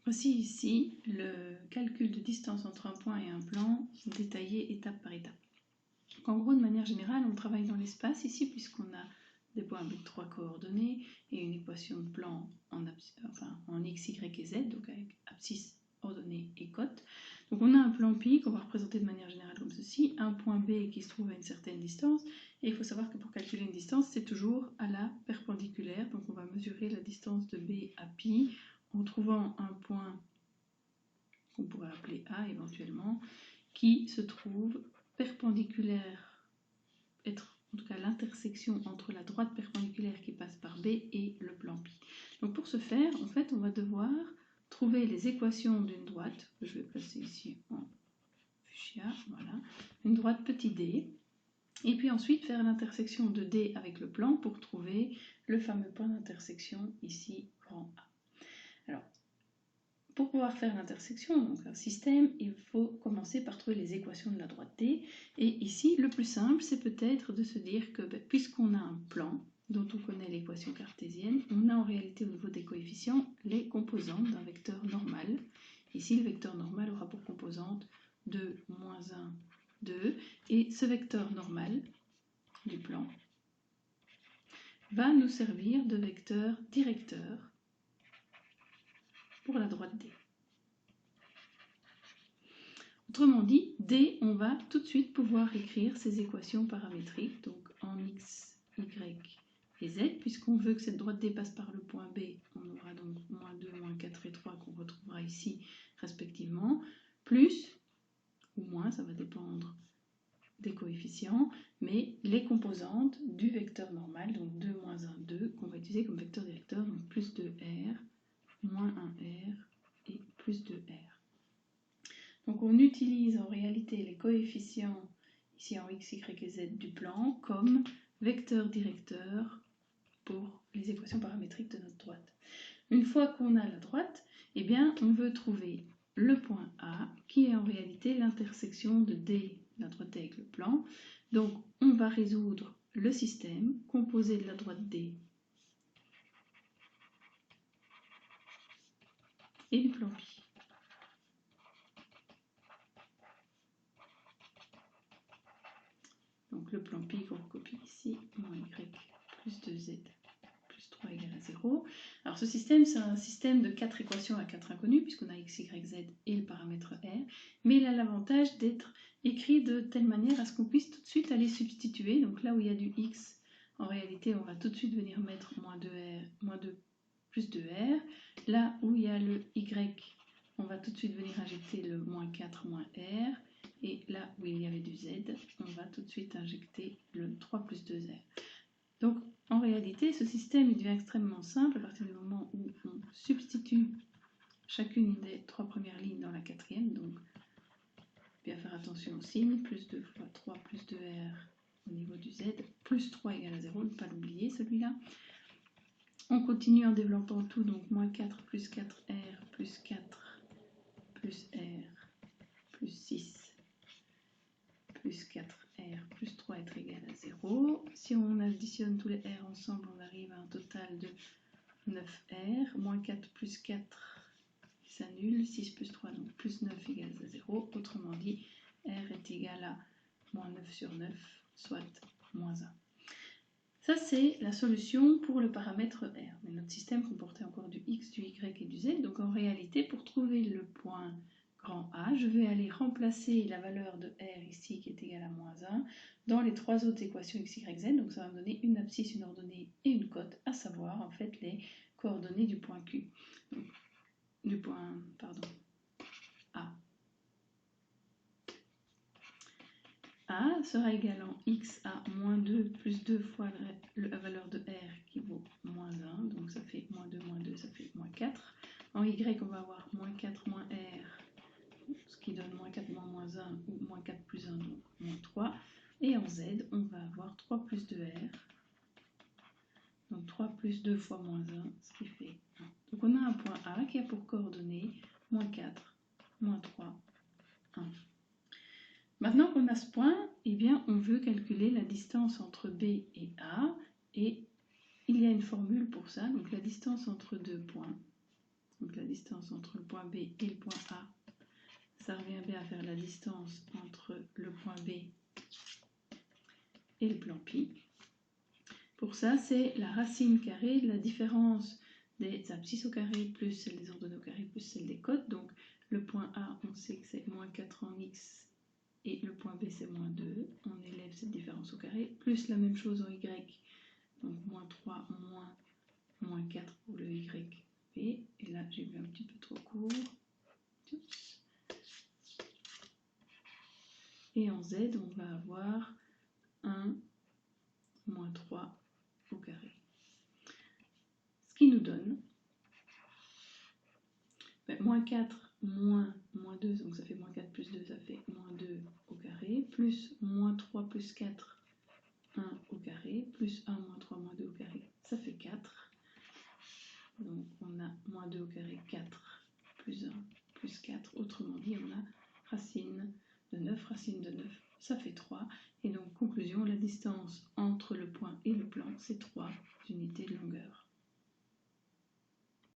Voici ici le calcul de distance entre un point et un plan, détaillé étape par étape. Donc en gros, de manière générale, on travaille dans l'espace ici, puisqu'on a des points avec 3 coordonnées et une équation de plan en x, y et z, donc avec abscisse, ordonnée et cote. Donc on a un plan pi qu'on va représenter de manière générale comme ceci, un point B qui se trouve à une certaine distance, et il faut savoir que pour calculer une distance, c'est toujours à la perpendiculaire, donc on va mesurer la distance de B à pi, en trouvant un point qu'on pourrait appeler A éventuellement, qui se trouve perpendiculaire, être en tout cas l'intersection entre la droite perpendiculaire qui passe par B et le plan pi. Donc pour ce faire, en fait, on va devoir trouver les équations d'une droite, que je vais placer ici en fuchsia, voilà, une droite petit d, et puis ensuite faire l'intersection de D avec le plan pour trouver le fameux point d'intersection ici, grand A. Alors, pour pouvoir faire l'intersection, donc un système, il faut commencer par trouver les équations de la droite D. Et ici, le plus simple, c'est peut-être de se dire que puisqu'on a un plan dont on connaît l'équation cartésienne, on a en réalité au niveau des coefficients les composantes d'un vecteur normal. Ici, le vecteur normal aura pour composante 2, moins 1, 2. Et ce vecteur normal du plan va nous servir de vecteur directeur pour la droite D. Autrement dit, D, on va tout de suite pouvoir écrire ces équations paramétriques, donc en x, y et z, puisqu'on veut que cette droite D passe par le point B, on aura donc moins 2, moins 4 et 3 qu'on retrouvera ici respectivement, plus ou moins, ça va dépendre des coefficients, mais les composantes du vecteur normal, donc 2, moins 1, 2, qu'on va utiliser comme vecteur directeur, donc plus 2r, moins 1r et plus 2r. Donc on utilise en réalité les coefficients, ici en x, y et z du plan, comme vecteur directeur pour les équations paramétriques de notre droite. Une fois qu'on a la droite, eh bien, on veut trouver le point A, qui est en réalité l'intersection de D, la droite D avec le plan. Donc on va résoudre le système composé de la droite D et du plan pi. Donc le plan pi qu'on recopie ici, moins y plus 2z plus 3 égale à 0. Alors ce système, c'est un système de 4 équations à 4 inconnues, puisqu'on a x, y, z et le paramètre r, mais il a l'avantage d'être écrit de telle manière à ce qu'on puisse tout de suite aller substituer. Donc là où il y a du x, en réalité, on va tout de suite venir mettre moins 2r, moins 2 plus 2r. Là où il y a le y, on va tout de suite venir injecter le moins 4, moins r. Et là où il y avait du z, on va tout de suite injecter le 3 plus 2r. Donc en réalité, ce système il devient extrêmement simple à partir du moment où on substitue chacune des 3 premières lignes dans la quatrième. Donc bien faire attention au signe, plus 2 fois 3 plus 2r au niveau du z, plus 3 égale à 0, ne pas l'oublier celui-là. On continue en développant tout, donc moins 4 plus 4r plus 4 plus r plus 6 plus 4r plus 3 est égal à 0. Si on additionne tous les r ensemble, on arrive à un total de 9r. Moins 4 plus 4 s'annule. 6 plus 3, donc plus 9 égale à 0. Autrement dit, r est égal à moins 9 sur 9, soit moins 1. Ça, c'est la solution pour le paramètre r. Mais notre système comportait encore du x, du y et du z. Donc en réalité, pour trouver le point grand A, je vais aller remplacer la valeur de r ici qui est égale à moins 1 dans les 3 autres équations x, y, z. Donc ça va me donner une abscisse, une ordonnée et une cote, à savoir en fait les coordonnées du point Q. Donc, du point, pardon, A. A sera égal en x à moins 2 plus 2 fois la valeur de r qui vaut moins 1. Donc ça fait moins 2, ça fait moins 4. En y, on va avoir moins 4 moins r, ce qui donne moins 4 moins 1 ou moins 4 plus 1, donc moins 3. Et en z, on va avoir 3 plus 2r, donc 3 plus 2 fois moins 1, ce qui fait 1. Donc on a un point A qui a pour coordonnées moins 4, moins 3, 1. Maintenant qu'on a ce point, eh bien, on veut calculer la distance entre B et A, et il y a une formule pour ça, donc la distance entre deux points. Donc la distance entre le point B et le point A, ça revient bien à faire la distance entre le point B et le plan pi. Pour ça, c'est la racine carrée de la différence des abscisses au carré plus celle des ordonnées au carré plus celle des côtes. Donc le point A, on sait que c'est moins 4 en x et le point B c'est moins 2. On élève cette différence au carré, plus la même chose en y. Donc moins 3 moins 4 pour le y b. Et là j'ai vu un petit peu trop court. Et en z, on va avoir 1 moins 3 au carré. Ce qui nous donne moins 4 moins 2, donc ça fait moins 4 plus 2, ça fait moins 2 au carré, plus moins 3 plus 4, 1 au carré, plus 1 moins 3 moins 2 au carré, ça fait 4. Donc on a moins 2 au carré, 4, plus 1, plus 4. Autrement dit, on a racine de 9, racine de 9, ça fait 3. Et donc conclusion, la distance entre le point et le plan, c'est 3